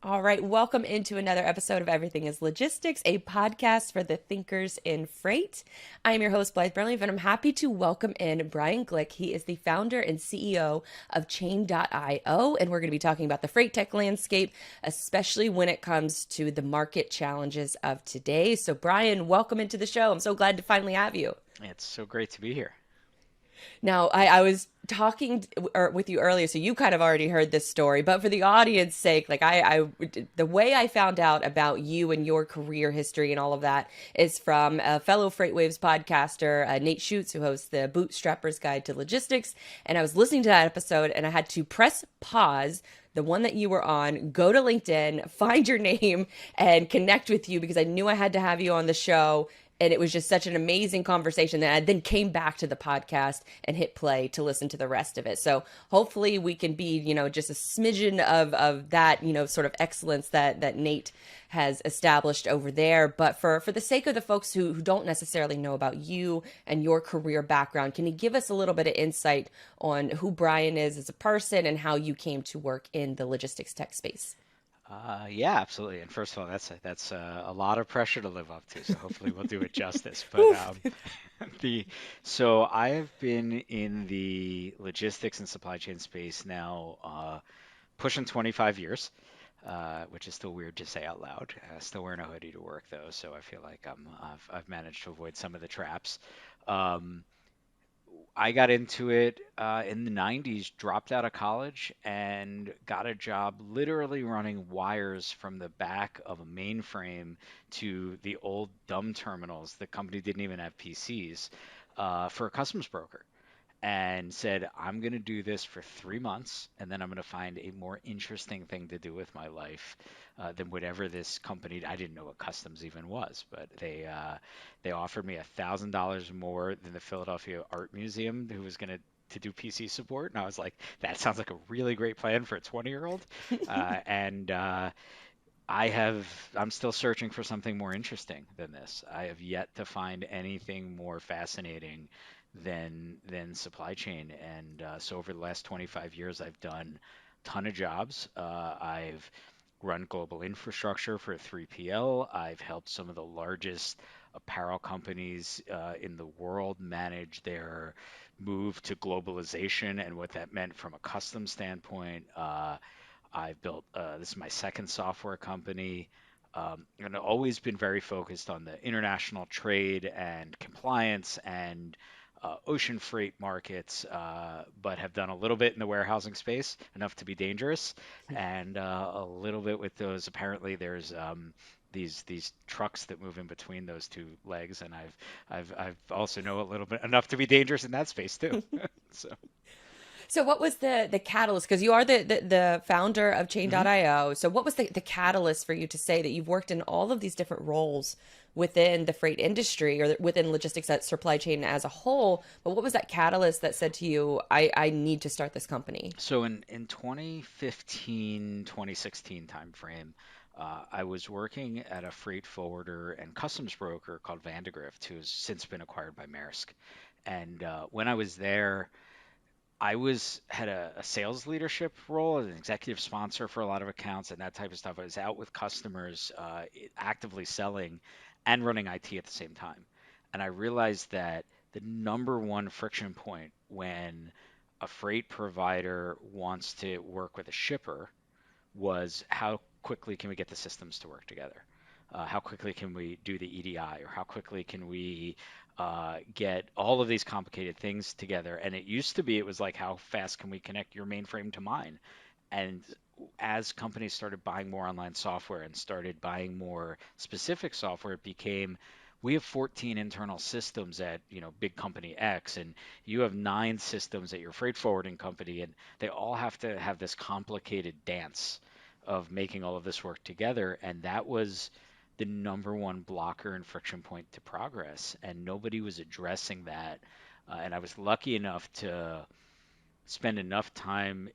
All right, welcome into another episode of Everything is Logistics, a podcast for the thinkers in freight. I am your host, Blythe Burnley, and I'm happy to welcome in Brian Glick. He is the founder and CEO of Chain.io, and we're going to be talking about the freight tech landscape, especially when it comes to the market challenges of today. So, Brian, welcome into the show. I'm so glad to finally have you. It's so great to be here. Now, I was talking with you earlier, so you kind of already heard this story, but for the audience sake, the way I found out about you and your career history and all of that is from a fellow FreightWaves podcaster, Nate Schutz, who hosts the Bootstrapper's Guide to Logistics. And I was listening to that episode and I had to press pause, the one that you were on, go to LinkedIn, find your name, and connect with you because I knew I had to have you on the show. And it was just such an amazing conversation that I then came back to the podcast and hit play to listen to the rest of it. So hopefully we can be, just a smidgen of that, sort of excellence that Nate has established over there. But for the sake of the folks who don't necessarily know about you and your career background, can you give us a little bit of insight on who Brian is as a person and how you came to work in the logistics tech space? Yeah, absolutely. And first of all, that's a lot of pressure to live up to. So hopefully we'll do it justice. But Whew. the so I have been in the logistics and supply chain space now, pushing 25 years, which is still weird to say out loud. Still wearing a hoodie to work though, so I feel like I've managed to avoid some of the traps. Um, I got into it in the 90s, dropped out of college, and got a job literally running wires from the back of a mainframe to the old dumb terminals. The company didn't even have PCs for a customs broker and said, I'm going to do this for 3 months, and then I'm going to find a more interesting thing to do with my life than whatever this company. I didn't know what customs even was, but they offered me $1,000 more than the Philadelphia Art Museum, who was going to do PC support, and I was like, that sounds like a really great plan for a 20-year-old. And I'm still searching for something more interesting than this. I have yet to find anything more fascinating than supply chain. And so over the last 25 years, I've done a ton of jobs. I've run global infrastructure for 3PL. I've helped some of the largest apparel companies in the world manage their move to globalization and what that meant from a custom standpoint. I've built, this is my second software company, and I've always been very focused on the international trade and compliance and ocean freight markets, but have done a little bit in the warehousing space, enough to be dangerous, and a little bit with those. Apparently, there's these trucks that move in between those two legs, and I've also know a little bit enough to be dangerous in that space too. So. So what was the catalyst? Because you are the founder of Mhm. Chain.io. So what was the catalyst for you to say that you've worked in all of these different roles within the freight industry or within logistics at supply chain as a whole? But what was that catalyst that said to you, I need to start this company? So in 2015, 2016 timeframe, I was working at a freight forwarder and customs broker called Vandegrift, who's since been acquired by Maersk. And when I was there, I had a sales leadership role as an executive sponsor for a lot of accounts and that type of stuff. I was out with customers, actively selling and running IT at the same time. And I realized that the number one friction point when a freight provider wants to work with a shipper was how quickly can we get the systems to work together? How quickly can we do the EDI, or how quickly can we get all of these complicated things together? And it used to be, it was like, how fast can we connect your mainframe to mine? And as companies started buying more online software and started buying more specific software, it became, we have 14 internal systems at, big company X, and you have 9 systems at your freight forwarding company, and they all have to have this complicated dance of making all of this work together. And that was the number one blocker and friction point to progress. And nobody was addressing that. And I was lucky enough to spend enough time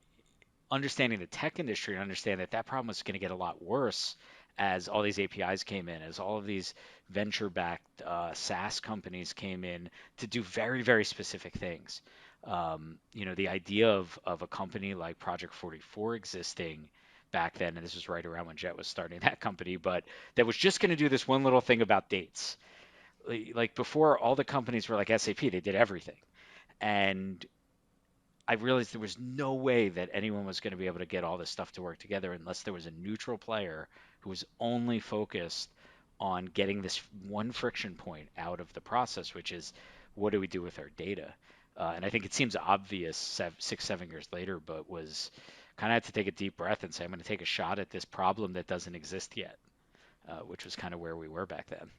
understanding the tech industry and understand that that problem was going to get a lot worse as all these APIs came in, as all of these venture-backed SaaS companies came in to do very, very specific things. The idea of a company like Project 44 existing back then, and this was right around when Jet was starting that company, but that was just going to do this one little thing about dates. Like before, all the companies were like SAP, they did everything. And I realized there was no way that anyone was going to be able to get all this stuff to work together unless there was a neutral player who was only focused on getting this one friction point out of the process, which is what do we do with our data? And I think it seems obvious 6, 7 years later, but was kind of had to take a deep breath and say, I'm going to take a shot at this problem that doesn't exist yet, which was kind of where we were back then.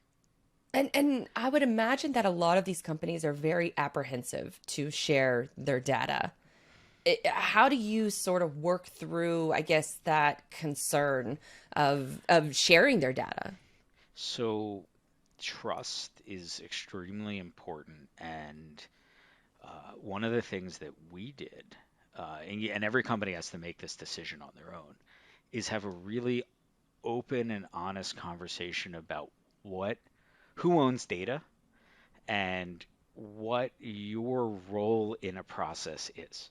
And I would imagine that a lot of these companies are very apprehensive to share their data. How do you sort of work through, I guess, that concern of sharing their data? So trust is extremely important, and one of the things that we did, and every company has to make this decision on their own, is have a really open and honest conversation about what, who owns data and what your role in a process is.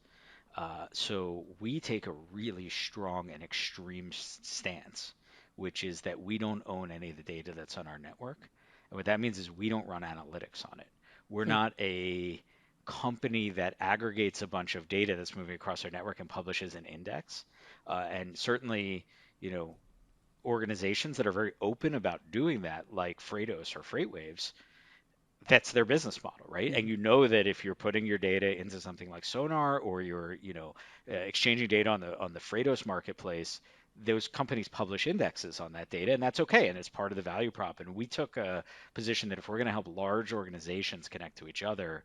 So we take a really strong and extreme stance, which is that we don't own any of the data that's on our network. And what that means is we don't run analytics on it. We're Hmm. not a company that aggregates a bunch of data that's moving across our network and publishes an index. And certainly, you know, organizations that are very open about doing that, like Freightos or FreightWaves, that's their business model, right? And Hmm. you know that if you're putting your data into something like Sonar or you're, exchanging data on the Freightos marketplace, those companies publish indexes on that data, and that's okay, and it's part of the value prop. And we took a position that if we're going to help large organizations connect to each other,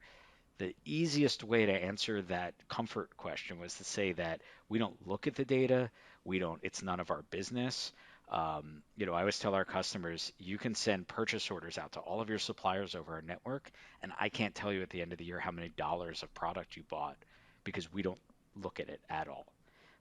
the easiest way to answer that comfort question was to say that we don't look at the data, we don't, it's none of our business. I always tell our customers, you can send purchase orders out to all of your suppliers over our network, and I can't tell you at the end of the year how many dollars of product you bought because we don't look at it at all.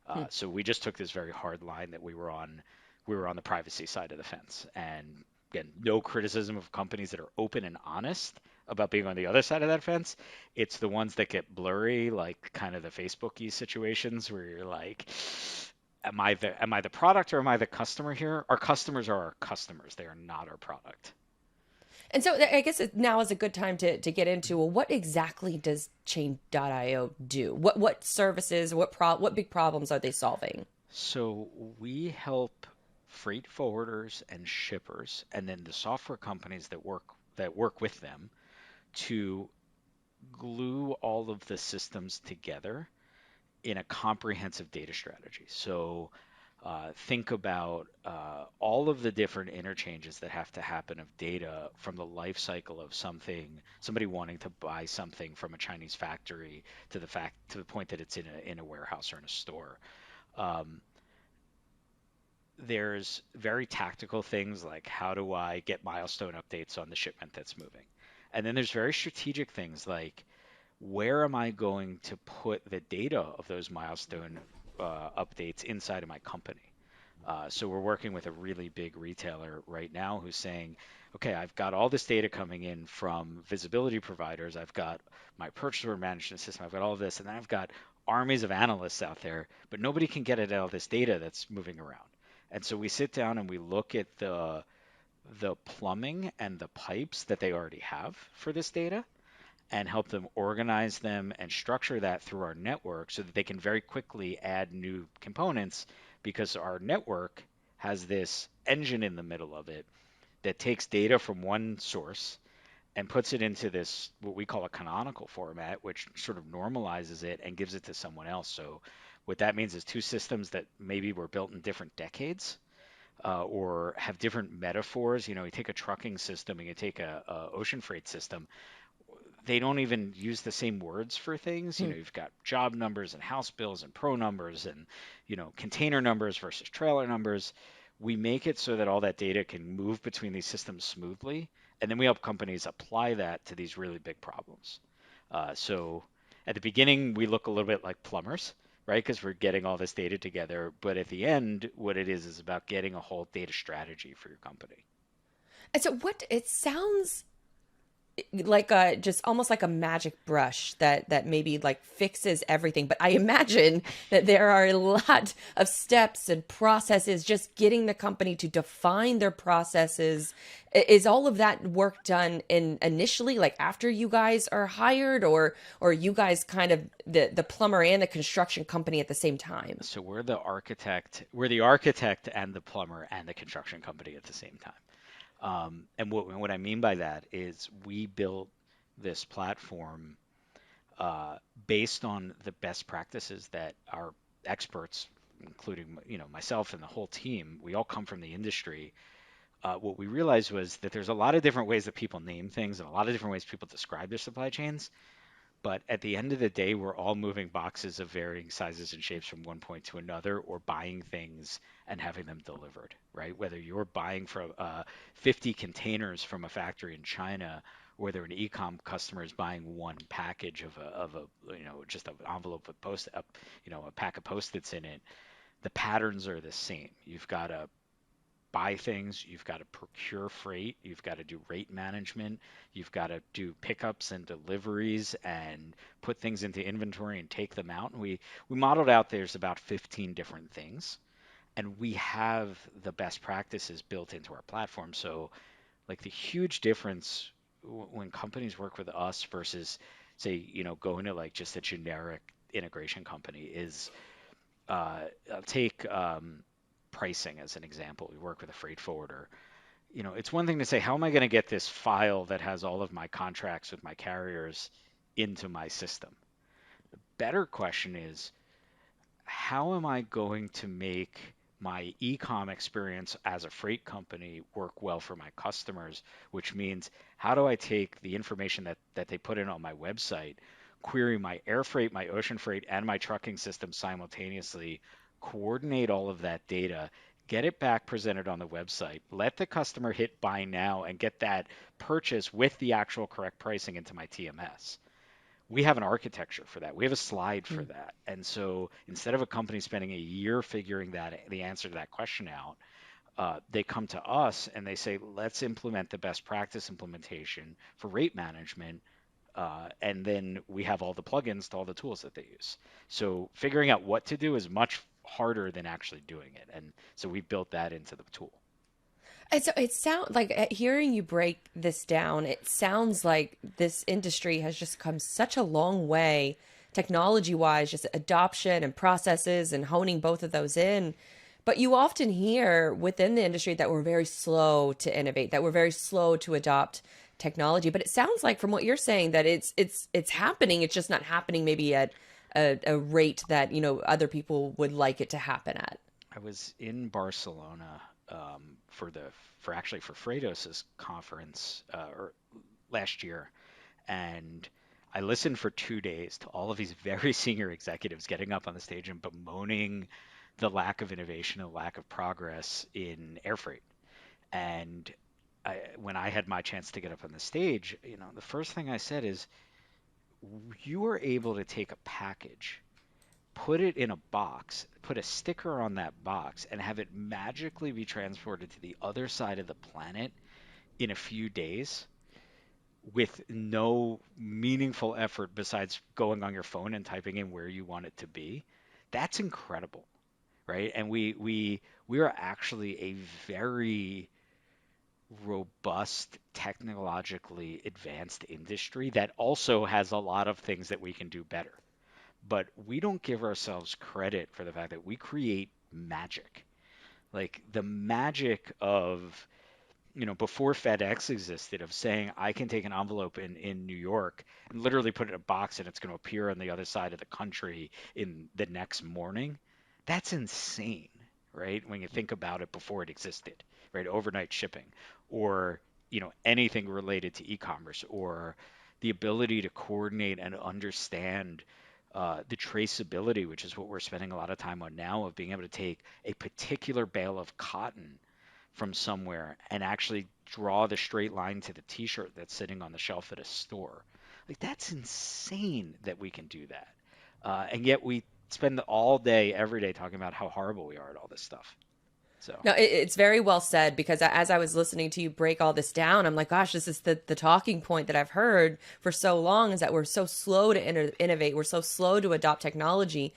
Hmm. So we just took this very hard line that we were on the privacy side of the fence. And again, no criticism of companies that are open and honest about being on the other side of that fence. It's the ones that get blurry, like kind of the Facebooky situations where you're like, am I the product or am I the customer here? Our customers are our customers. They are not our product. And so I guess now is a good time to get into, well, what exactly does Chain.io do? What services, what big problems are they solving? So we help freight forwarders and shippers, and then the software companies that work with them to glue all of the systems together in a comprehensive data strategy. So think about all of the different interchanges that have to happen of data from the life cycle of somebody wanting to buy something from a Chinese factory to the point that it's in a warehouse or in a store. Um, there's very tactical things like how do I get milestone updates on the shipment that's moving? And then there's very strategic things like where am I going to put the data of those milestone updates inside of my company? So we're working with a really big retailer right now who's saying, okay, I've got all this data coming in from visibility providers. I've got my purchase order management system. I've got all of this, and then I've got armies of analysts out there, but nobody can get at all this data that's moving around. And so we sit down and we look at the plumbing and the pipes that they already have for this data and help them organize them and structure that through our network so that they can very quickly add new components because our network has this engine in the middle of it that takes data from one source and puts it into this what we call a canonical format, which sort of normalizes it and gives it to someone else. So what that means is two systems that maybe were built in different decades or have different metaphors. You take a trucking system and you take a ocean freight system, they don't even use the same words for things. Hmm. You've got job numbers and house bills and pro numbers and, container numbers versus trailer numbers. We make it so that all that data can move between these systems smoothly. And then we help companies apply that to these really big problems. So at the beginning, we look a little bit like plumbers, right? Because we're getting all this data together. But at the end, what it is about getting a whole data strategy for your company. And so what it sounds like a just almost like a magic brush that maybe like fixes everything, but I imagine that there are a lot of steps and processes just getting the company to define their processes. Is all of that work done in initially, like after you guys are hired, or you guys kind of the plumber and the construction company at the same time? So we're the architect and the plumber and the construction company at the same time. And what I mean by that is we built this platform uh, based on the best practices that our experts, including myself and the whole team, we all come from the industry. What we realized was that there's a lot of different ways that people name things and a lot of different ways people describe their supply chains. But at the end of the day, we're all moving boxes of varying sizes and shapes from one point to another, or buying things and having them delivered, right? Whether you're buying from 50 containers from a factory in China, or whether an e-com customer is buying one package of a just an envelope with a pack of post-its in it, the patterns are the same. You've got to buy things, you've got to procure freight, you've got to do rate management, you've got to do pickups and deliveries and put things into inventory and take them out. And we modeled out there's about 15 different things, and we have the best practices built into our platform. So like the huge difference when companies work with us versus say, going to like just a generic integration company is I'll take pricing as an example. We work with a freight forwarder. It's one thing to say, how am I going to get this file that has all of my contracts with my carriers into my system? Better question is, how am I going to make my e-com experience as a freight company work well for my customers? Which means, how do I take the information that they put in on my website, query my air freight, my ocean freight, and my trucking system simultaneously, coordinate all of that data, get it back presented on the website, let the customer hit buy now, and get that purchase with the actual correct pricing into my TMS? We have an architecture for that. We have a slide for that. And so instead of a company spending a year figuring the answer to that question out, they come to us and they say, let's implement the best practice implementation for rate management. And then we have all the plugins to all the tools that they use. So figuring out what to do is much harder than actually doing it. And so we built that into the tool. It sounds like hearing you break this down, it sounds like this industry has just come such a long way technology wise, just adoption and processes and honing both of those in. But you often hear within the industry that we're very slow to innovate, that we're very slow to adopt technology. But it sounds like from what you're saying that it's happening. It's just not happening maybe at a rate that, other people would like it to happen at. I was in Barcelona for Freightos's conference or last year, and I listened for 2 days to all of these very senior executives getting up on the stage and bemoaning the lack of innovation and lack of progress in air freight. And when I had my chance to get up on the stage, the first thing I said is, you were able to take a package, put it in a box, put a sticker on that box, and have it magically be transported to the other side of the planet in a few days with no meaningful effort besides going on your phone and typing in where you want it to be. That's incredible, right? And we are actually a very robust, technologically advanced industry that also has a lot of things that we can do better. But we don't give ourselves credit for the fact that we create magic. Like the magic of, before FedEx existed, of saying I can take an envelope in New York and literally put it in a box and it's going to appear on the other side of the country in the next morning. That's insane, right? When you think about it before it existed, right? Overnight shipping or, anything related to e-commerce or the ability to coordinate and understand the traceability, which is what we're spending a lot of time on now, of being able to take a particular bale of cotton from somewhere and actually draw the straight line to the t-shirt that's sitting on the shelf at a store. Like that's insane that we can do that. And yet we spend all day, every day talking about how horrible we are at all this stuff. So No, it's very well said because as I was listening to you break all this down, I'm like, gosh, this is the talking point that I've heard for so long is that we're so slow to innovate. We're so slow to adopt technology.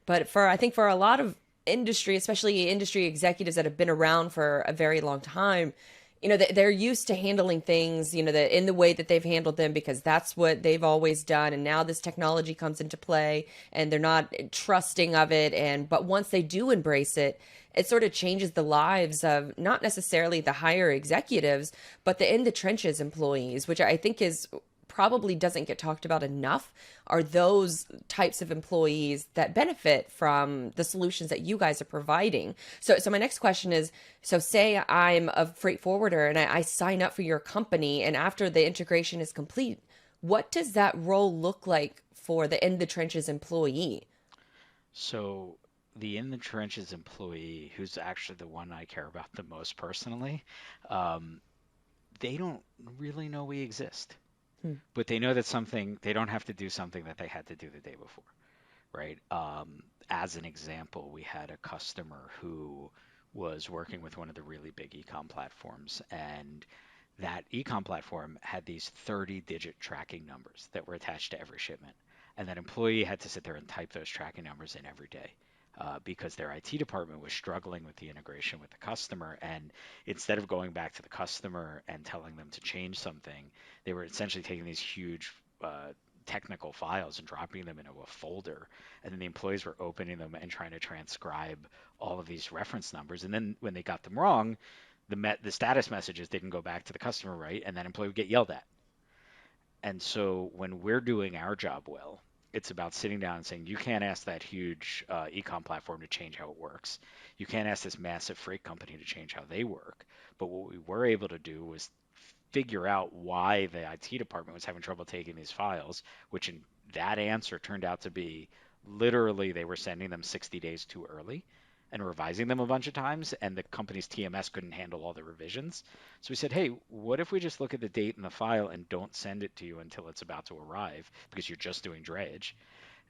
But I think for a lot of industry, especially industry executives that have been around for a very long time, they're used to handling things, in the way that they've handled them because that's what they've always done. And now this technology comes into play and they're not trusting of it. But once they do embrace it, it sort of changes the lives of not necessarily the higher executives, but the in the trenches employees, which I think is probably doesn't get talked about enough are those types of employees that benefit from the solutions that you guys are providing. So my next question is, so say I'm a freight forwarder and I sign up for your company, and after the integration is complete, what does that role look like for the in the trenches employee? So the in the trenches employee, who's actually the one I care about the most personally, um, they don't really know we exist, Hmm. but they know that something, they don't have to do something that they had to do the day before, right? As an example, we had a customer who was working with one of the really big ecom platforms, and that ecom platform had these 30-digit tracking numbers that were attached to every shipment. And that employee had to sit there and type those tracking numbers in every day because their IT department was struggling with the integration with the customer. And instead of going back to the customer and telling them to change something, they were essentially taking these huge technical files and dropping them into a folder. And then the employees were opening them and trying to transcribe all of these reference numbers. And then when they got them wrong, the status messages didn't go back to the customer right, and that employee would get yelled at. And so when we're doing our job well, it's about sitting down and saying, you can't ask that huge ecom platform to change how it works. You can't ask this massive freight company to change how they work. But what we were able to do was figure out why the IT department was having trouble taking these files, which in that answer turned out to be literally they were sending them 60 days too early and revising them a bunch of times, and the company's TMS couldn't handle all the revisions. So we said, hey, what if we just look at the date in the file and don't send it to you until it's about to arrive because you're just doing drayage?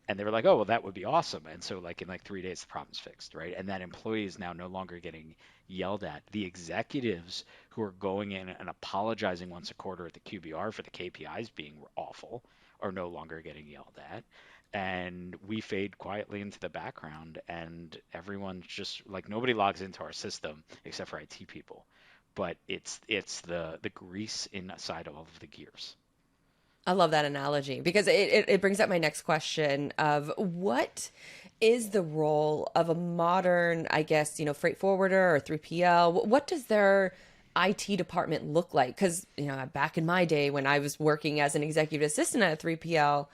And they were like, oh, well, that would be awesome. And so, like, in like 3 days, the problem's fixed, right? And that employee is now no longer getting yelled at. The executives who are going in and apologizing once a quarter at the QBR for the KPIs being awful are no longer getting yelled at. And we fade quietly into the background, and everyone's just like nobody logs into our system except for IT people. But it's the grease inside of all of the gears. I love that analogy because it brings up my next question of what is the role of a modern, I guess, freight forwarder or 3PL? What does their IT department look like? Because, back in my day when I was working as an executive assistant at a 3PL,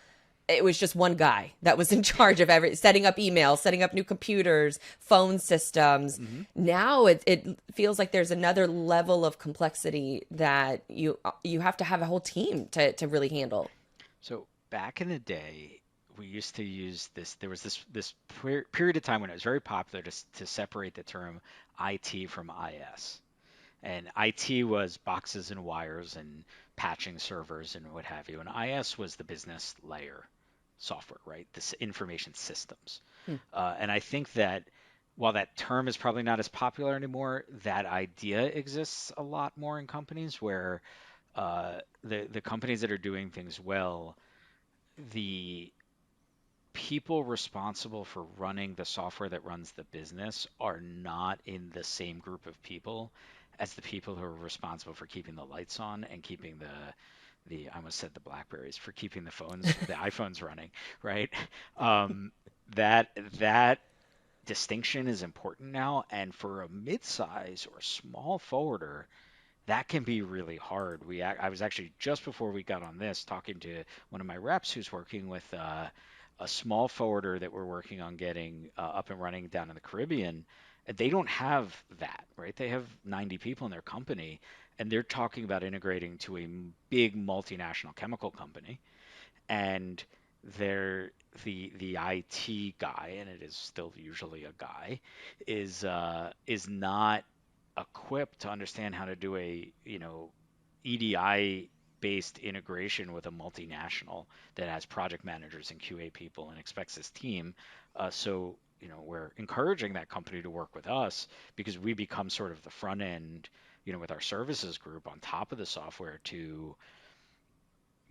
it was just one guy that was in charge of setting up emails, setting up new computers, phone systems. Mm-hmm. Now it feels like there's another level of complexity that you have to have a whole team to really handle. So back in the day, we used to use this. There was period of time when it was very popular to separate the term IT from IS. And IT was boxes and wires and patching servers and what have you. And IS was the business layer software, right? This information systems. Hmm. And I think that while that term is probably not as popular anymore, that idea exists a lot more in companies where the companies that are doing things well, the people responsible for running the software that runs the business are not in the same group of people as the people who are responsible for keeping the lights on and keeping the I almost said the Blackberries for keeping the iPhones running, right? Um, that that distinction is important now, and for a mid-size or small forwarder, that can be really hard. I was actually just before we got on this talking to one of my reps who's working with a small forwarder that we're working on getting up and running down in the Caribbean. And they don't have that, right? They have 90 people in their company, and they're talking about integrating to a big multinational chemical company. And they're the IT guy, and it is still usually a guy, is not equipped to understand how to do a EDI based integration with a multinational that has project managers and QA people and expects his team. So we're encouraging that company to work with us because we become sort of the front end, with our services group on top of the software to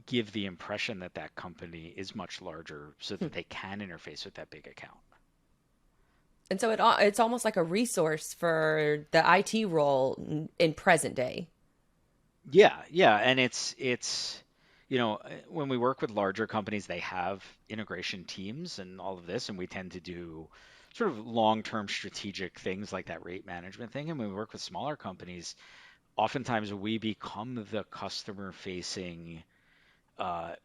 give the impression that that company is much larger so that they can interface with that big account. And so it's almost like a resource for the IT role in present day. Yeah, yeah, and when we work with larger companies, they have integration teams and all of this, and we tend to do sort of long-term strategic things like that rate management thing. And when we work with smaller companies, oftentimes we become the customer-facing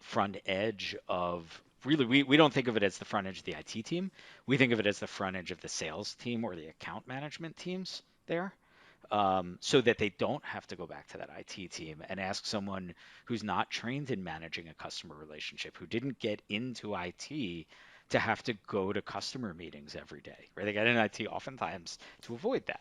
front edge of really, we don't think of it as the front edge of the IT team. We think of it as the front edge of the sales team or the account management teams there, so that they don't have to go back to that IT team and ask someone who's not trained in managing a customer relationship, who didn't get into IT, to have to go to customer meetings every day, right? They get in IT oftentimes to avoid that.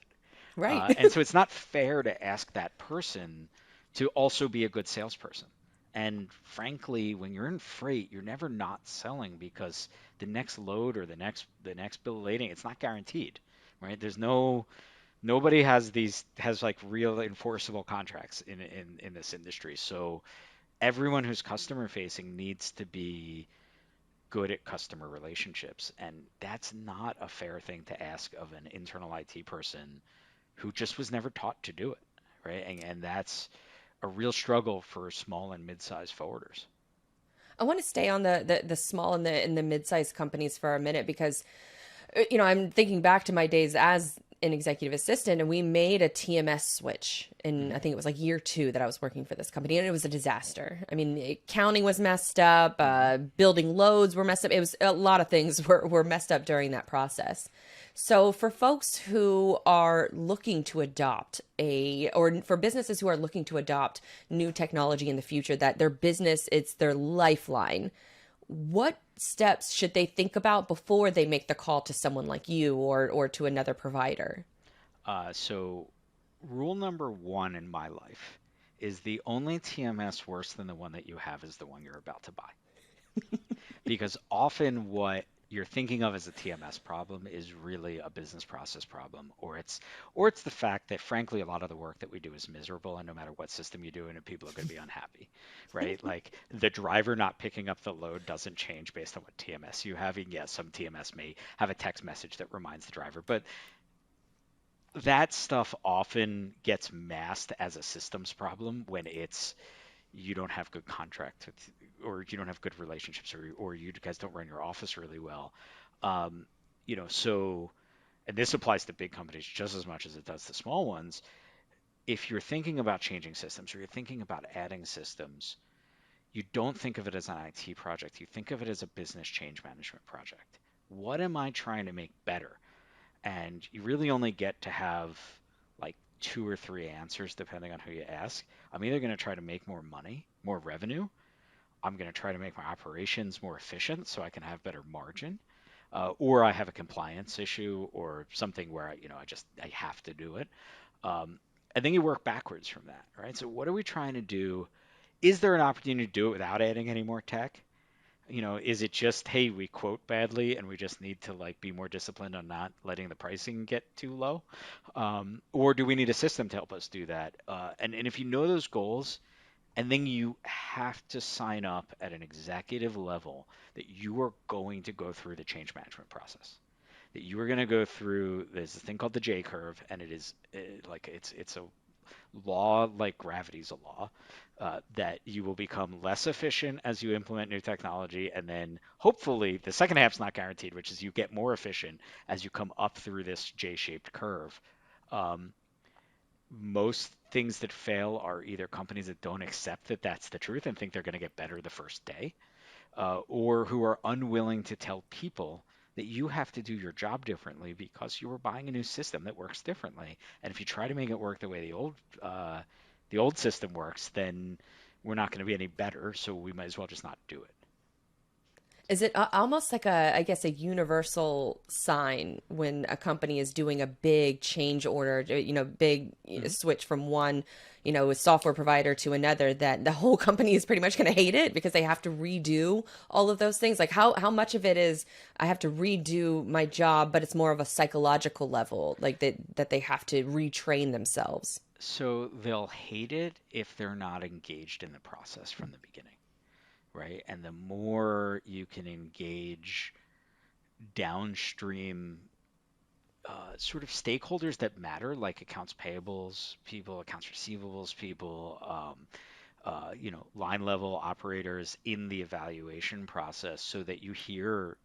Right. And so it's not fair to ask that person to also be a good salesperson. And frankly, when you're in freight, you're never not selling because the next load or the next bill of lading, it's not guaranteed, right? Nobody has like real enforceable contracts in this industry. So everyone who's customer facing needs to be good at customer relationships, and that's not a fair thing to ask of an internal IT person who just was never taught to do it, right? And that's a real struggle for small and mid-sized forwarders. I want to stay on the small and the mid-sized companies for a minute because I'm thinking back to my days as an executive assistant, and we made a TMS switch. And I Hmm. think it was like year two that I was working for this company, and it was a disaster. I mean, the accounting was messed up, Hmm. building loads were messed up. It was a lot of things were messed up during that process. So, for folks who are looking to adopt or for businesses who are looking to adopt new technology in the future, that their business, it's their lifeline, what steps should they think about before they make the call to someone like you or to another provider? So rule number one in my life is the only TMS worse than the one that you have is the one you're about to buy. Because often what you're thinking of as a TMS problem is really a business process problem, or it's the fact that frankly a lot of the work that we do is miserable, and no matter what system you do in it, people are going to be unhappy, right? Like the driver not picking up the load doesn't change based on what TMS you have. And yes, some TMS may have a text message that reminds the driver, but that stuff often gets masked as a systems problem when it's you don't have good contracts with, or you don't have good relationships, or you guys don't run your office really well. Um, so, and this applies to big companies just as much as it does to small ones. If you're thinking about changing systems or you're thinking about adding systems, you don't think of it as an IT project. You think of it as a business change management project. What am I trying to make better? And you really only get to have like two or three answers depending on who you ask. I'm either going to try to make more money, more revenue. I'm going to try to make my operations more efficient so I can have better margin. Or I have a compliance issue or something where I have to do it. Um, and then you work backwards from that, right? So what are we trying to do? Is there an opportunity to do it without adding any more tech? Is it just, hey, we quote badly and we just need to like be more disciplined on not letting the pricing get too low? Or do we need a system to help us do that? And if you know those goals, and then you have to sign up at an executive level that you are going to go through the change management process. That you are going to go through, there's a thing called the J curve, and it is like it's a law like gravity's a law, that you will become less efficient as you implement new technology, and then hopefully the second half's not guaranteed, which is you get more efficient as you come up through this J-shaped curve. Um, Most things that fail are either companies that don't accept that that's the truth and think they're going to get better the first day, or who are unwilling to tell people that you have to do your job differently because you were buying a new system that works differently. And if you try to make it work the way the old system works, then we're not going to be any better. So we might as well just not do it. Is it almost like I guess, a universal sign when a company is doing a big change order, big Mhm. switch from one, a software provider to another, that the whole company is pretty much going to hate it because they have to redo all of those things? Like how much of it is I have to redo my job, but it's more of a psychological level, like that they have to retrain themselves. So they'll hate it if they're not engaged in the process from the beginning, right? And the more you can engage downstream sort of stakeholders that matter, like accounts payables people, accounts receivables people, line level operators in the evaluation process, so that you hear,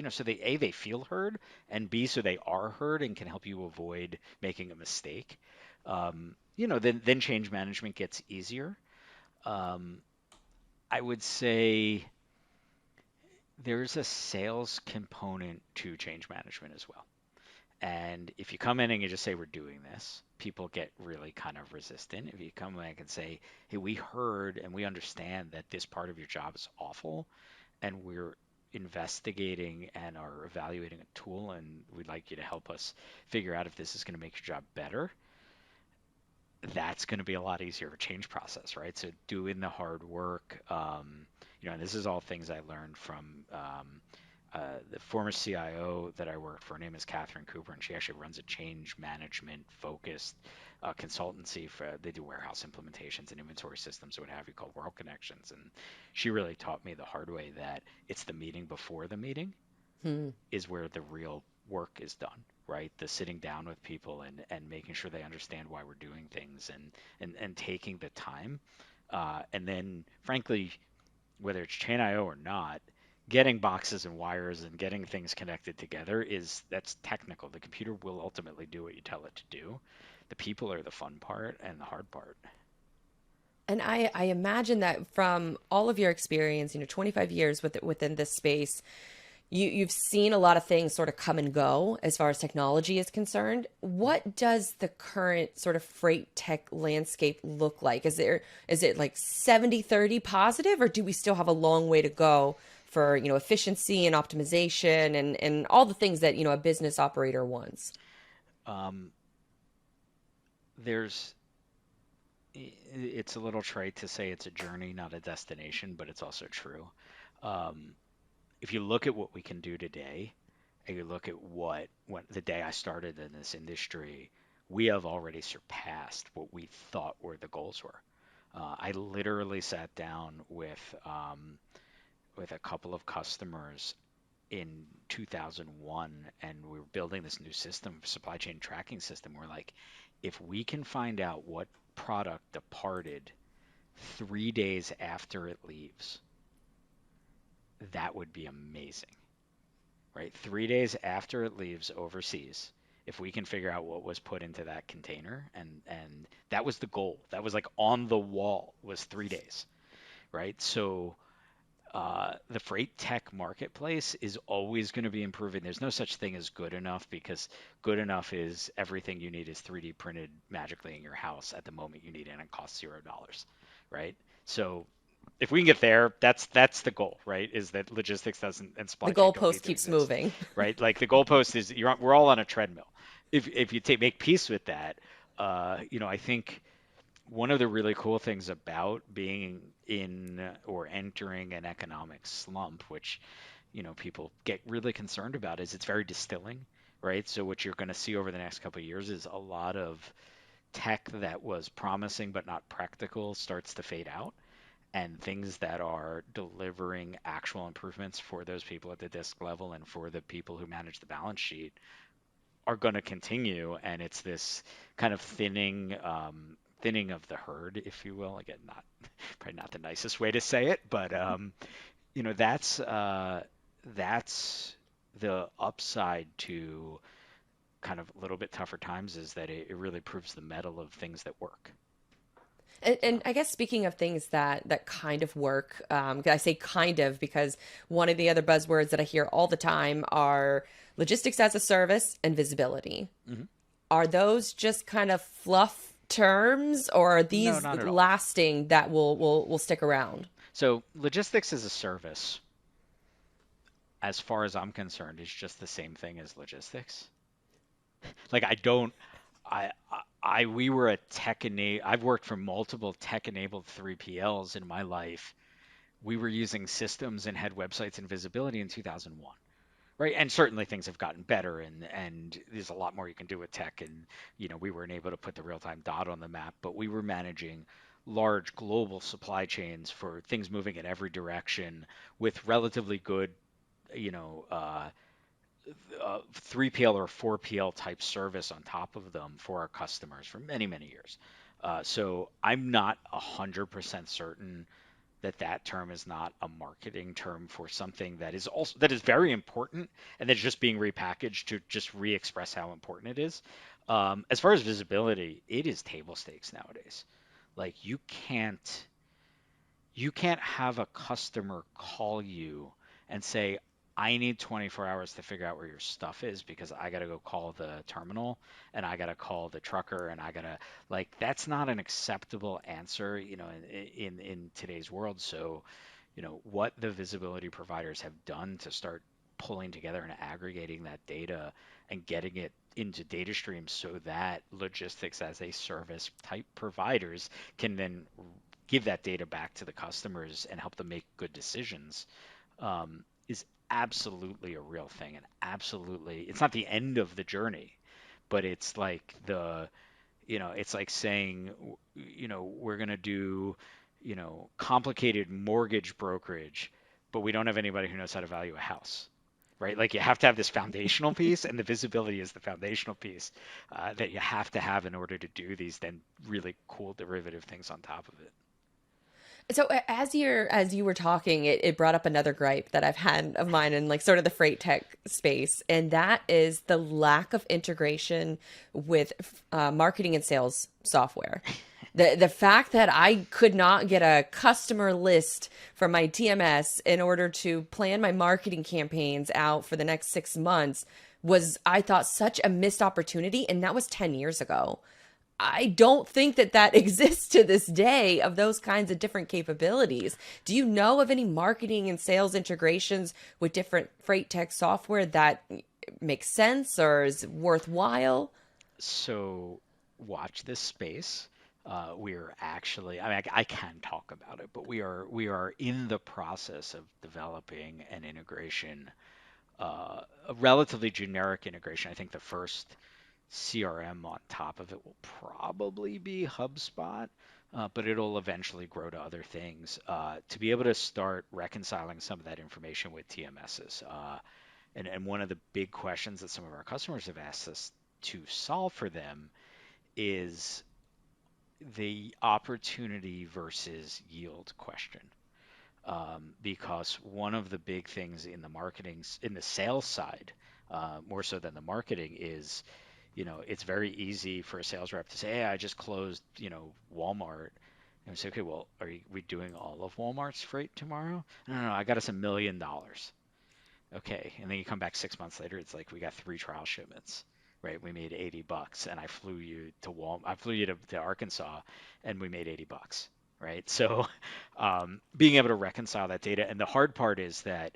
so they feel heard, and B, so they are heard and can help you avoid making a mistake. Then change management gets easier. Um, I would say there's a sales component to change management as well. And if you come in and you just say, we're doing this, people get really kind of resistant. If you come in and say, hey, we heard and we understand that this part of your job is awful, and we're investigating and are evaluating a tool, and we'd like you to help us figure out if this is going to make your job better, that's going to be a lot easier of a change process, right? So doing the hard work, and this is all things I learned from the former CIO that I worked for. Her name is Catherine Cooper, and she actually runs a change management focused consultancy for, they do warehouse implementations and inventory systems, what have you, called World Connections. And she really taught me the hard way that it's the meeting before the meeting Hmm. is where the real work is done, right? The sitting down with people and making sure they understand why we're doing things, and taking the time. And then, frankly, whether it's Chain IO or not, getting boxes and wires and getting things connected together that's technical. The computer will ultimately do what you tell it to do. The people are the fun part and the hard part. And I imagine that from all of your experience, 25 years within this space, you've seen a lot of things sort of come and go as far as technology is concerned. What does the current sort of freight tech landscape look like? Is it like 70-30 positive, or do we still have a long way to go for, efficiency and optimization and all the things that, a business operator wants? Um, there's it's a little trite to say it's a journey, not a destination, but it's also true. Um, if you look at what we can do today, and you look at what when the day I started in this industry, we have already surpassed what we thought were the goals were. I literally sat down with a couple of customers in 2001, and we were building this new system, supply chain tracking system. We're like, if we can find out what product departed 3 days after it leaves, that would be amazing, right? 3 days after it leaves overseas, if we can figure out what was put into that container, and that was the goal. That was like on the wall, was 3 days, right? So the freight tech marketplace is always going to be improving. There's no such thing as good enough, because good enough is everything you need is 3D printed magically in your house at the moment you need it, and it costs $0, right? So if we can get there, that's the goal, right? Is that logistics doesn't and The supply chain don't goalpost need to keeps exist, moving. right? Like the goalpost is we're all on a treadmill. If you make peace with that, I think one of the really cool things about being in or entering an economic slump, which people get really concerned about, is it's very distilling, right? So what you're going to see over the next couple of years is a lot of tech that was promising but not practical starts to fade out, and things that are delivering actual improvements for those people at the disk level and for the people who manage the balance sheet are going to continue. And it's this kind of thinning of the herd, if you will. Again, not probably not the nicest way to say it, but you know that's the upside to kind of a little bit tougher times, is that it really proves the mettle of things that work. And I guess, speaking of things that kind of work, I say kind of because one of the other buzzwords that I hear all the time are logistics as a service and visibility. Mhm. Are those just kind of fluff terms, or are No, these not at all. lasting that will stick around? So logistics as a service, as far as I'm concerned, is just the same thing as logistics. Like I don't, we were a I've worked for multiple tech-enabled 3PLs in my life. We were using systems and had websites and visibility in 2001. Right. And certainly things have gotten better and there's a lot more you can do with tech. And, we weren't able to put the real time dot on the map, but we were managing large global supply chains for things moving in every direction with relatively good, you know, 3PL or 4PL type service on top of them for our customers for many, many years. So I'm not 100% certain that that term is not a marketing term for something that is very important and that's just being repackaged to just re-express how important it is. As far as visibility, it is table stakes nowadays. Like you can't have a customer call you and say, I need 24 hours to figure out where your stuff is because I got to go call the terminal and I got to call the trucker and I got to like that's not an acceptable answer, in today's world. So, what the visibility providers have done to start pulling together and aggregating that data and getting it into data streams so that logistics as a service type providers can then give that data back to the customers and help them make good decisions, is absolutely a real thing. And absolutely, it's not the end of the journey, but it's like it's like saying, we're going to do, complicated mortgage brokerage, but we don't have anybody who knows how to value a house. Right, like you have to have this foundational piece, and the visibility is the foundational piece that you have to have in order to do these then really cool derivative things on top of it. So as you were talking, it brought up another gripe that I've had of mine in like sort of the freight tech space, and that is the lack of integration with marketing and sales software. The fact that I could not get a customer list from my TMS in order to plan my marketing campaigns out for the next 6 months was, I thought, such a missed opportunity, and that was 10 years ago. I don't think that that exists to this day of those kinds of different capabilities. Do you know of any marketing and sales integrations with different freight tech software that makes sense or is worthwhile? So watch this space. We're actually, I mean, I can talk about it, but we are in the process of developing an integration, a relatively generic integration. I think the first CRM on top of it will probably be HubSpot, but it'll eventually grow to other things to be able to start reconciling some of that information with TMSs. And one of the big questions that some of our customers have asked us to solve for them is the opportunity versus yield question. Because one of the big things in the marketing, in the sales side, more so than the marketing, is it's very easy for a sales rep to say, "Hey, I just closed, Walmart." And we say, "Okay, well, we doing all of Walmart's freight tomorrow?" No, no, no, I got us $1 million. Okay, and then you come back 6 months later, it's like we got three trial shipments, right? We made $80, and I flew you to Arkansas, and we made $80, right? So, being able to reconcile that data, and the hard part is that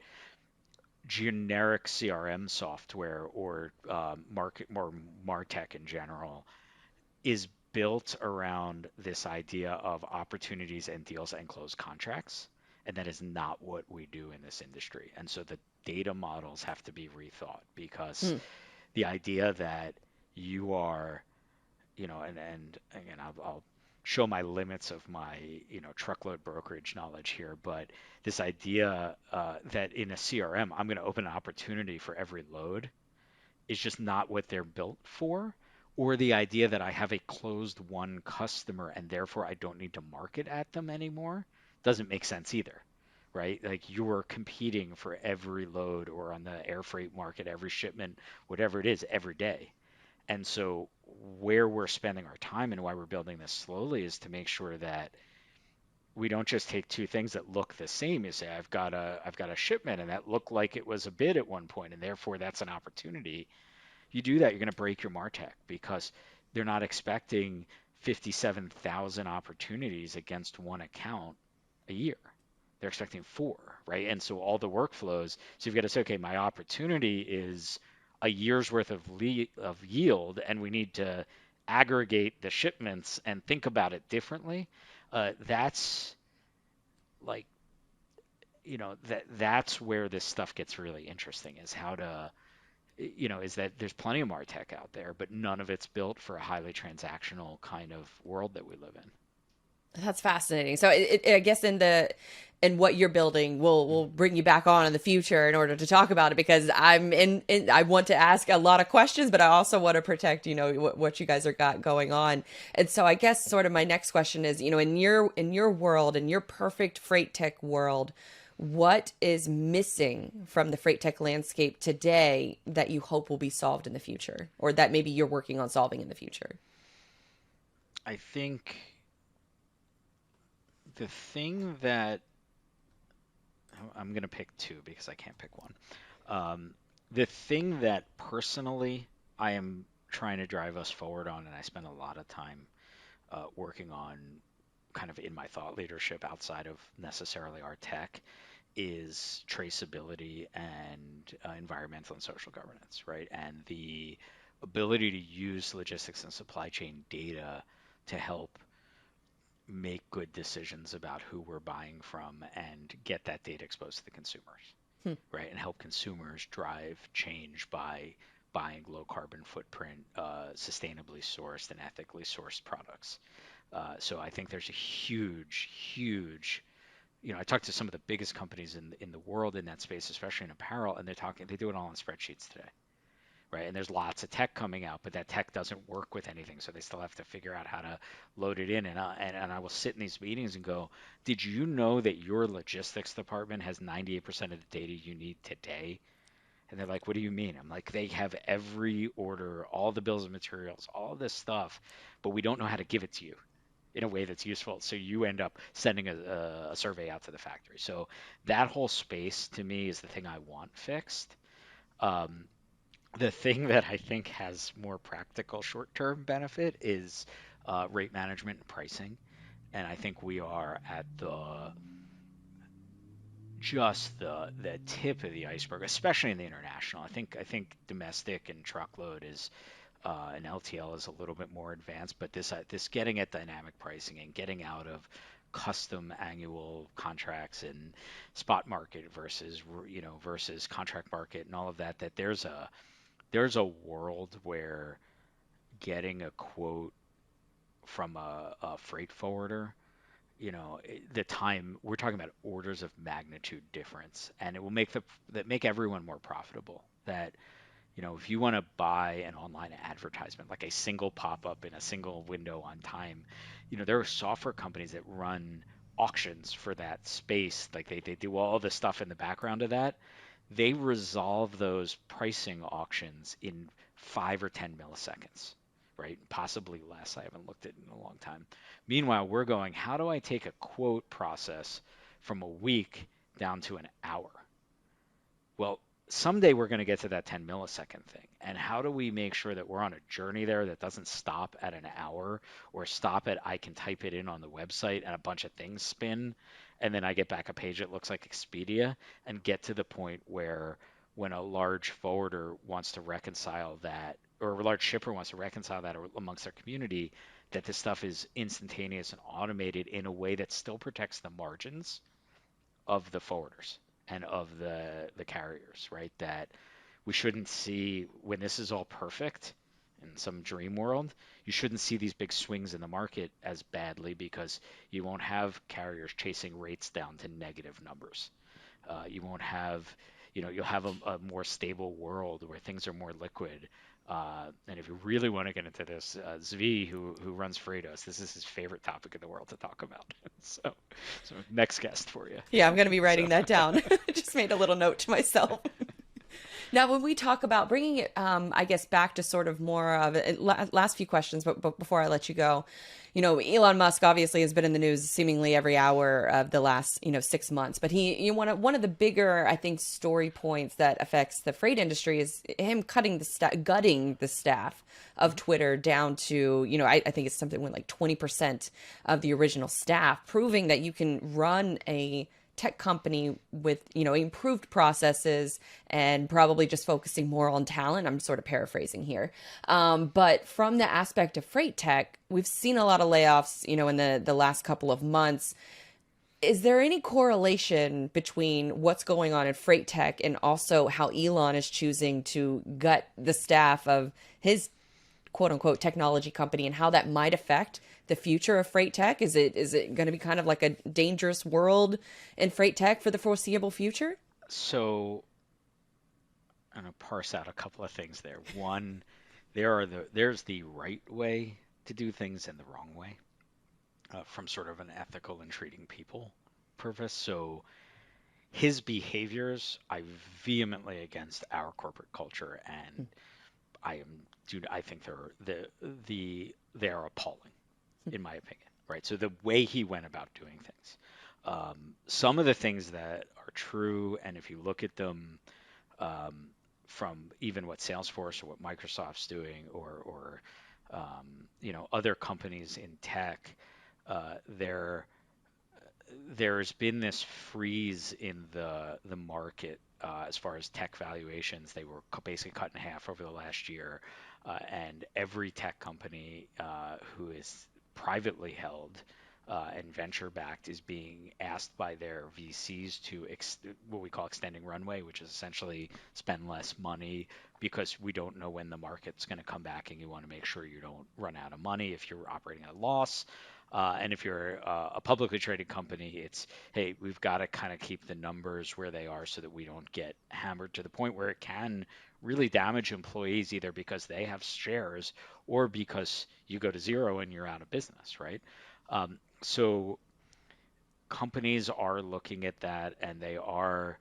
generic CRM software or market more Martech in general is built around this idea of opportunities and deals and closed contracts. And that is not what we do in this industry. And so the data models have to be rethought because Hmm. the idea that you are, and again, I'll show my limits of my, truckload brokerage knowledge here, but this idea that in a CRM, I'm going to open an opportunity for every load is just not what they're built for, or the idea that I have a closed one customer and therefore I don't need to market at them anymore doesn't make sense either, right? Like you're competing for every load or on the air freight market, every shipment, whatever it is, every day. And so where we're spending our time and why we're building this slowly is to make sure that we don't just take two things that look the same. You say, I've got a shipment and that looked like it was a bid at one point, and therefore that's an opportunity. You do that, you're going to break your MarTech because they're not expecting 57,000 opportunities against one account a year. they're expecting 4, right? And so all the workflows, so you've got to say, okay, my opportunity is a year's worth of yield, and we need to aggregate the shipments and think about it differently. That's like, that's where this stuff gets really interesting, is how to, is that there's plenty of MarTech out there, but none of it's built for a highly transactional kind of world that we live in. That's fascinating. So I guess in what you're building, we'll bring you back on in the future in order to talk about it, because I want to ask a lot of questions, but I also want to protect what you guys are got going on. And so I guess sort of my next question is, in your world, in your perfect freight tech world, what is missing from the freight tech landscape today that you hope will be solved in the future, or that maybe you're working on solving in the future? I think the thing that I'm going to pick two because I can't pick one. The thing that personally I am trying to drive us forward on, and I spend a lot of time working on kind of in my thought leadership outside of necessarily our tech, is traceability and environmental and social governance, right? And the ability to use logistics and supply chain data to help make good decisions about who we're buying from and get that data exposed to the consumers, Hmm. right? And help consumers drive change by buying low carbon footprint, sustainably sourced and ethically sourced products. So I think there's a huge, huge, I talked to some of the biggest companies in the world in that space, especially in apparel, and they do it all on spreadsheets today, right? And there's lots of tech coming out, but that tech doesn't work with anything, so they still have to figure out how to load it in. And I will sit in these meetings and go, "Did you know that your logistics department has 98% of the data you need today?" And they're like, "What do you mean?" I'm like, "They have every order, all the bills of materials, all this stuff, but we don't know how to give it to you in a way that's useful. So you end up sending a survey out to the factory." So that whole space to me is the thing I want fixed. Um, the thing that I think has more practical short-term benefit is rate management and pricing. And I think we are at the tip of the iceberg, especially in the international. I think domestic and truckload is and LTL is a little bit more advanced, but this getting at dynamic pricing and getting out of custom annual contracts and spot market versus contract market and all of that, that there's a world where getting a quote from a freight forwarder, the time we're talking about orders of magnitude difference, and it will make everyone more profitable. That if you want to buy an online advertisement, like a single pop-up in a single window on time, there are software companies that run auctions for that space. Like they do all the stuff in the background of that. They resolve those pricing auctions in 5 or 10 milliseconds, right? Possibly less. I haven't looked at it in a long time. Meanwhile, we're going, how do I take a quote process from a week down to an hour? Well, someday we're going to get to that 10 millisecond thing. And how do we make sure that we're on a journey there that doesn't stop at an hour or stop at I can type it in on the website and a bunch of things spin and then I get back a page that looks like Expedia, and get to the point where when a large forwarder wants to reconcile that, or a large shipper wants to reconcile that amongst their community, that this stuff is instantaneous and automated in a way that still protects the margins of the forwarders and of the carriers, right? That we shouldn't see, when this is all perfect in some dream world, you shouldn't see these big swings in the market as badly, because you won't have carriers chasing rates down to negative numbers. You won't have, you'll have a more stable world where things are more liquid. And if you really want to get into this, Zvi, who runs Freightos, this is his favorite topic in the world to talk about. So next guest for you. Yeah, I'm going to be So writing that down. Just made a little note to myself. Now, when we talk about bringing it, I guess, back to sort of more of it, last few questions, but before I let you go, Elon Musk obviously has been in the news seemingly every hour of the last, 6 months. But one of the bigger, I think, story points that affects the freight industry is him gutting the staff of Twitter down to, I think it's something with like 20% of the original staff, proving that you can run a tech company with, improved processes and probably just focusing more on talent. I'm sort of paraphrasing here. But from the aspect of freight tech, we've seen a lot of layoffs, in the last couple of months. Is there any correlation between what's going on in freight tech and also how Elon is choosing to gut the staff of his quote unquote technology company, and how that might affect the future of freight tech? Is it going to be kind of like a dangerous world in freight tech for the foreseeable future? So I'm gonna parse out a couple of things there. One, there's the right way to do things and the wrong way, from sort of an ethical and treating people purpose. So his behaviors, I vehemently against our corporate culture, and I think they are appalling, in my opinion, right? So the way he went about doing things, some of the things that are true, and if you look at them, um, from even what Salesforce or what Microsoft's doing, or other companies in tech, there there's been this freeze in the market, as far as tech valuations. They were basically cut in half over the last year, and every tech company, who is privately held, and venture backed, is being asked by their VCs to what we call extending runway, which is essentially spend less money because we don't know when the market's going to come back, and you want to make sure you don't run out of money if you're operating at a loss. And if you're a publicly traded company, it's, hey, we've got to kind of keep the numbers where they are so that we don't get hammered to the point where it can really damage employees, either because they have shares or because you go to zero and you're out of business, right? So companies are looking at that, and they are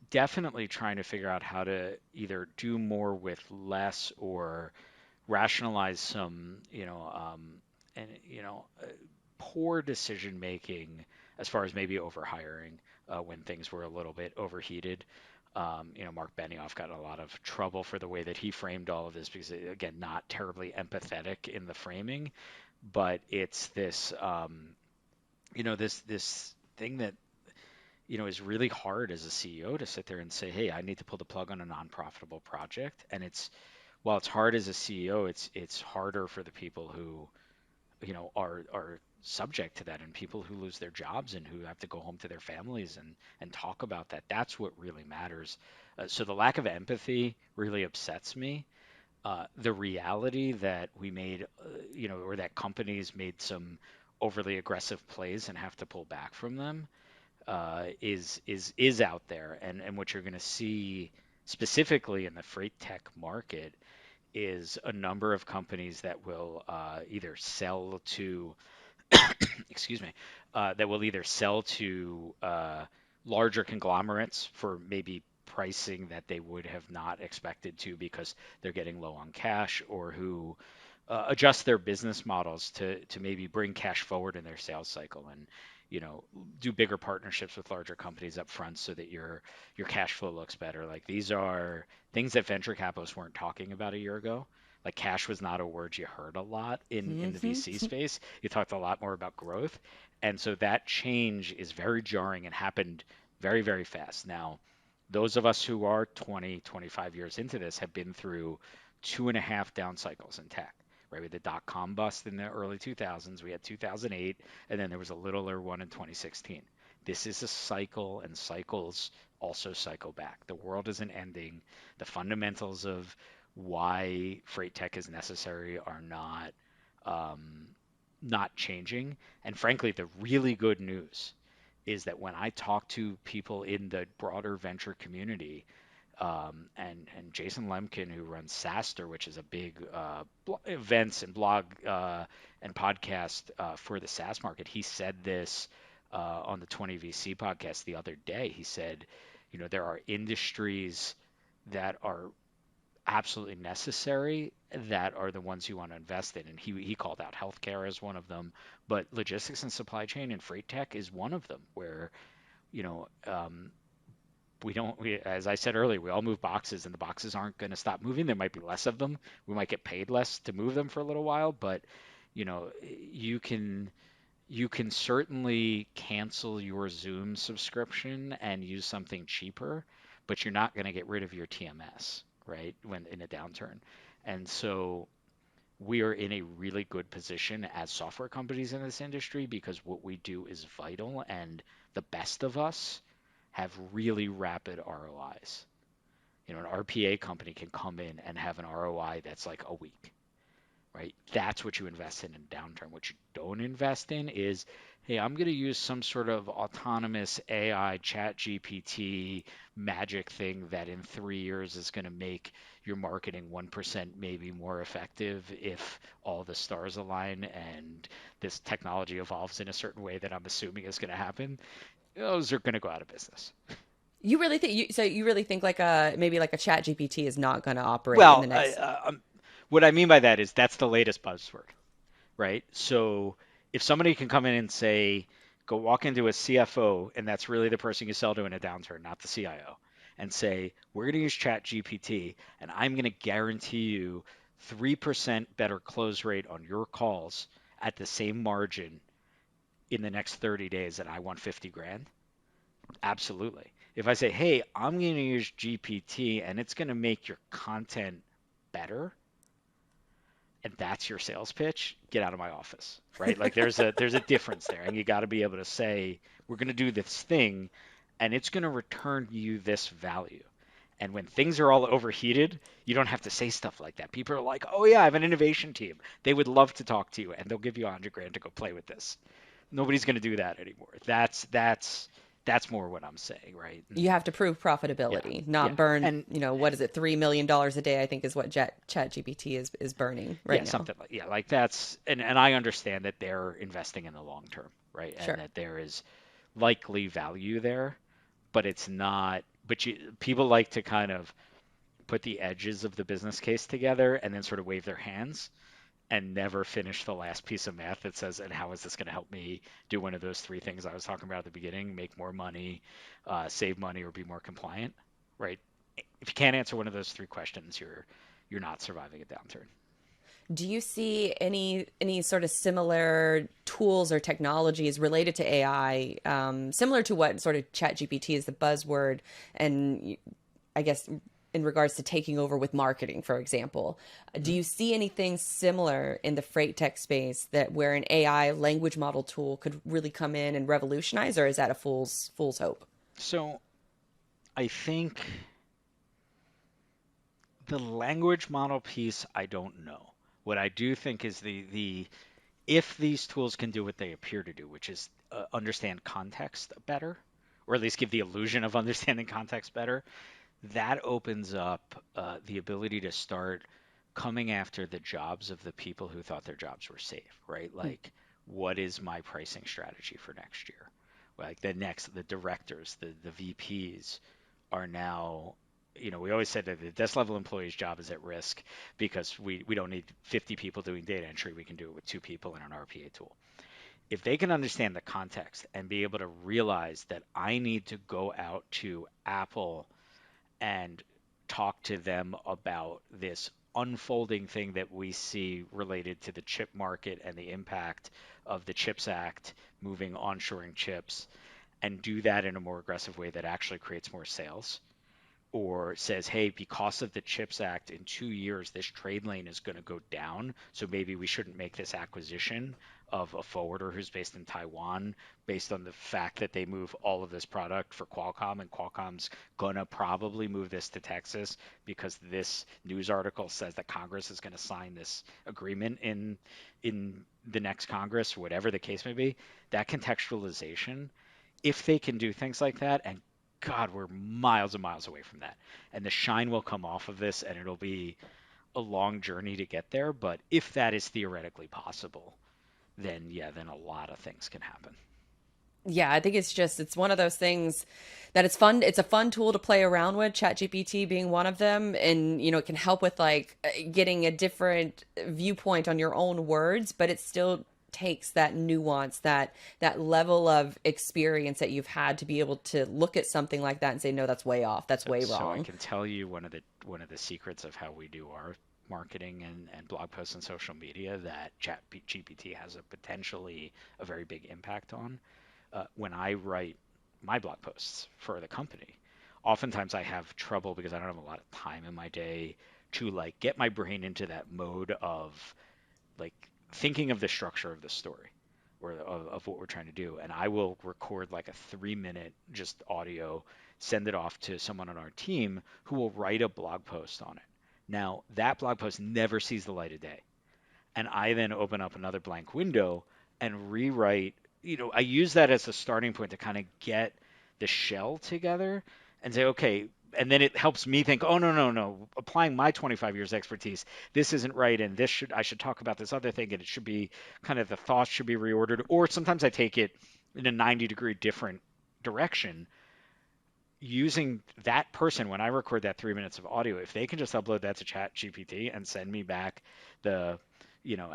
definitely trying to figure out how to either do more with less, or rationalize some, and poor decision making, as far as maybe overhiring, when things were a little bit overheated. Mark Benioff got in a lot of trouble for the way that he framed all of this because, again, not terribly empathetic in the framing, but it's this, this thing that, is really hard as a CEO to sit there and say, hey, I need to pull the plug on a non-profitable project. And while it's hard as a CEO, it's harder for the people who, are subject to that, and people who lose their jobs and who have to go home to their families and talk about that. That's what really matters. So the lack of empathy really upsets me. The reality that we made, or that companies made some overly aggressive plays and have to pull back from them, is out there. And what you're going to see specifically in the freight tech market is a number of companies that will, either sell to, excuse me, that will either sell to, larger conglomerates for maybe pricing that they would have not expected to because they're getting low on cash, or who, adjust their business models to maybe bring cash forward in their sales cycle, and do bigger partnerships with larger companies up front so that your cash flow looks better. Like, these are things that venture capitalists weren't talking about a year ago. Like, cash was not a word you heard a lot in the VC Hmm. space. You talked a lot more about growth. And so that change is very jarring and happened very, very fast. Now, those of us who are 20, 25 years into this have been through two and a half down cycles in tech, right? We had the dot-com bust in the early 2000s. We had 2008, and then there was a littler one in 2016. This is a cycle, and cycles also cycle back. The world isn't ending. The fundamentals of why freight tech is necessary are um, not changing. And frankly, the really good news is that when I talk to people in the broader venture community, and Jason Lemkin, who runs SaaStr, which is a big, events and blog, and podcast, for the SaaS market, he said this, on the 20 VC podcast the other day. He said, there are industries that are absolutely necessary, that are the ones you want to invest in. And he called out healthcare as one of them, but logistics and supply chain and freight tech is one of them, where, you know, um, as I said earlier, we all move boxes, and the boxes aren't going to stop moving. There might be less of them. We might get paid less to move them for a little while, but, you can You can certainly cancel your Zoom subscription and use something cheaper, but you're not going to get rid of your TMS, right? When in a downturn. And so we are in a really good position as software companies in this industry because what we do is vital and the best of us have really rapid ROIs. You know, an RPA company can come in and have an ROI that's like a week, right? That's what you invest in a downturn. What you don't invest in is, hey, I'm going to use some sort of autonomous AI chat GPT magic thing that in 3 years is going to make your marketing 1% maybe more effective if all the stars align and this technology evolves in a certain way that I'm assuming is going to happen. Those are going to go out of business. You really think so you really think like a maybe like a chat GPT is not going to operate in the Well, next. what I mean by that is that's the latest buzzword, right? So if somebody can come in and say, go walk into a CFO, and that's really the person you sell to in a downturn, not the CIO, and say, we're going to use Chat GPT, and I'm going to guarantee you 3% better close rate on your calls at the same margin in the next 30 days, and I want 50 grand. Absolutely. If I say, hey, I'm going to use GPT and it's going to make your content better, and that's your sales pitch, get out of my office, right? Like there's a difference there, and you got to be able to say, we're going to do this thing, and it's going to return you this value. And when things are all overheated, you don't have to say stuff like that. People are like, oh yeah, I have an innovation team. They would love to talk to you, and they'll give you 100 grand to go play with this. Nobody's going to do that anymore. That's more what I'm saying, right? You And have to prove yeah, profitability, not yeah, burn, and what is it, $3 million a day, I think is what Chat GPT is burning right yeah, now. something like, yeah, like that's, and I understand that they're investing in the long term, right? And Sure. that there is likely value there, but it's not, but people like to kind of put the edges of the business case together and then sort of wave their hands and never finish the last piece of math that says, and how is this going to help me do one of those three things I was talking about at the beginning, make more money, save money, or be more compliant, right? If you can't answer one of those three questions, you're not surviving a downturn. Do you see any sort of similar tools or technologies related to AI, similar to what sort of Chat GPT is the buzzword, and I guess in regards to taking over with marketing, for example, do Mhm. you see anything similar in the freight tech space that where an AI language model tool could really come in and revolutionize, or is that a fool's hope? So I think the language model piece, I don't know. What I do think is the if these tools can do what they appear to do, which is understand context better, or at least give the illusion of understanding context better, that opens up the ability to start coming after the jobs of the people who thought their jobs were safe, right? Like, what is my pricing strategy for next year? Like the directors, the VPs are now, we always said that the desk level employee's job is at risk because we don't need 50 people doing data entry. We can do it with two people in an RPA tool. If they can understand the context and be able to realize that I need to go out to Apple and talk to them about this unfolding thing that we see related to the chip market and the impact of the CHIPS Act moving onshoring chips, and do that in a more aggressive way that actually creates more sales, or says, hey, because of the CHIPS Act, in 2 years, this trade lane is going to go down. So maybe we shouldn't make this acquisition of a forwarder who's based in Taiwan based on the fact that they move all of this product for Qualcomm, and Qualcomm's going to probably move this to Texas because this news article says that Congress is going to sign this agreement in the next Congress, whatever the case may be. That contextualization, if they can do things like that, and God, we're miles and miles away from that. And the shine will come off of this, and it'll be a long journey to get there. But if that is theoretically possible, then yeah, then a lot of things can happen. Yeah, I think it's one of those things that it's fun. It's a fun tool to play around with, ChatGPT being one of them, and it can help with like getting a different viewpoint on your own words, but it still takes that nuance, that level of experience that you've had to be able to look at something like that and say, no, that's way off, that's way So I wrong. can tell you one of the secrets of how we do our marketing and blog posts and social media that Chat GPT has a potentially a very big impact on. When I write my blog posts for the company, oftentimes I have trouble because I don't have a lot of time in my day to like get my brain into that mode of like thinking of the structure of the story or of what we're trying to do. And I will record like a 3 minute just audio, send it off to someone on our team who will write a blog post on it. Now, that blog post never sees the light of day. And I then open up another blank window and rewrite. I use that as a starting point to kind of get the shell together and say, okay, and then it helps me think, oh no, no, no, applying my 25 years expertise, this isn't right, and I should talk about this other thing, and it should be kind of the thoughts should be reordered, or sometimes I take it in a 90-degree different direction using that person when I record that 3 minutes of audio, if they can just upload that to Chat GPT and send me back the,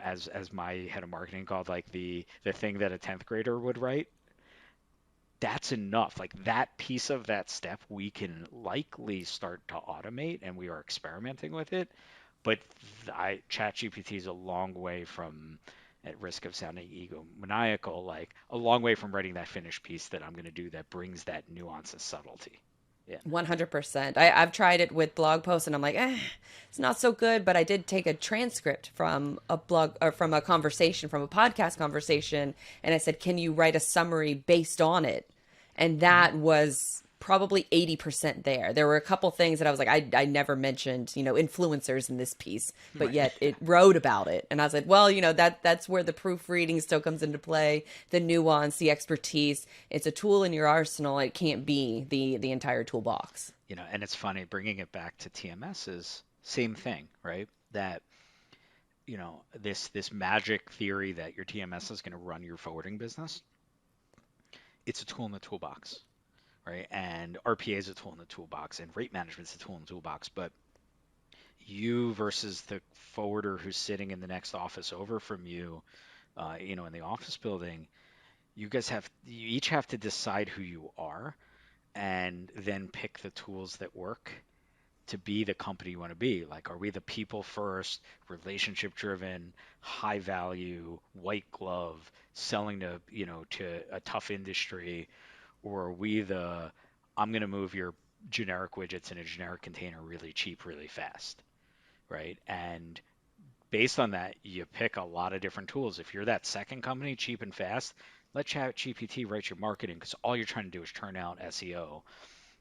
as my head of marketing called like the thing that a 10th grader would write, that's enough. Like that piece of that step we can likely start to automate, and we are experimenting with it. But Chat GPT is a long way from, at risk of sounding egomaniacal, like a long way from writing that finished piece that I'm going to do that brings that nuance and subtlety. Yeah. 100%. I've tried it with blog posts and I'm like, it's not so good. But I did take a transcript from a blog or from a conversation, from a podcast conversation. And I said, can you write a summary based on it? And that was probably 80% there. There were a couple things that I was like, I never mentioned, influencers in this piece, but Right. yet it wrote about it. And I was like, well, that's where the proofreading still comes into play, the nuance, the expertise. It's a tool in your arsenal. It can't be the entire toolbox. And it's funny bringing it back to TMS is same thing, right? That this magic theory that your TMS is going to run your forwarding business. It's a tool in the toolbox, right? And RPA is a tool in the toolbox, and rate management is a tool in the toolbox. But you versus the forwarder who's sitting in the next office over from you, in the office building, you each have to decide who you are, and then pick the tools that work to be the company you want to be. Like, are we the people first, relationship driven, high value, white glove, selling to a tough industry, or are we the I'm going to move your generic widgets in a generic container really cheap, really fast, right? And based on that, you pick a lot of different tools. If you're that second company, cheap and fast, let ChatGPT write your marketing because all you're trying to do is turn out SEO,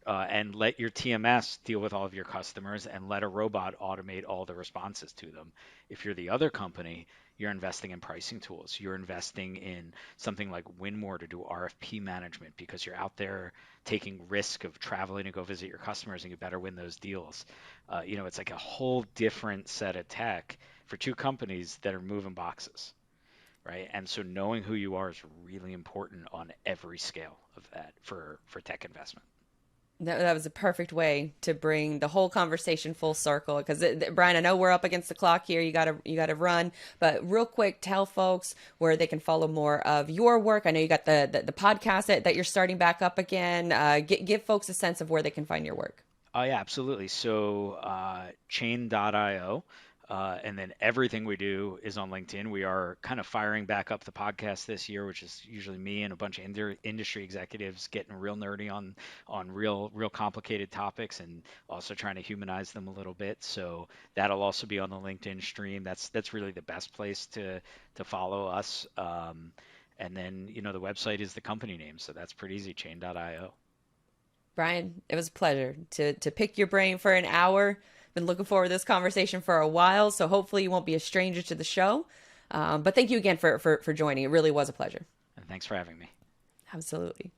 and let your TMS deal with all of your customers and let a robot automate all the responses to them. If you're the other company, you're investing in pricing tools. You're investing in something like Winmore to do RFP management because you're out there taking risk of traveling to go visit your customers and you better win those deals. It's like a whole different set of tech for two companies that are moving boxes, right? And so knowing who you are is really important on every scale of that for tech investment. That was a perfect way to bring the whole conversation full circle. Because Brian, I know we're up against the clock here. You gotta run, but real quick, tell folks where they can follow more of your work. I know you got the podcast that you're starting back up again. Give folks a sense of where they can find your work. Oh yeah, absolutely. So chain.io, and then everything we do is on LinkedIn. We are kind of firing back up the podcast this year, which is usually me and a bunch of industry executives getting real nerdy on real complicated topics, and also trying to humanize them a little bit. So that'll also be on the LinkedIn stream. That's really the best place to follow us. And then the website is the company name, so that's pretty easy. Chain.io. Brian, it was a pleasure to pick your brain for an hour. Been looking forward to this conversation for a while, so hopefully you won't be a stranger to the show. But thank you again for joining. It really was a pleasure. And thanks for having me. Absolutely.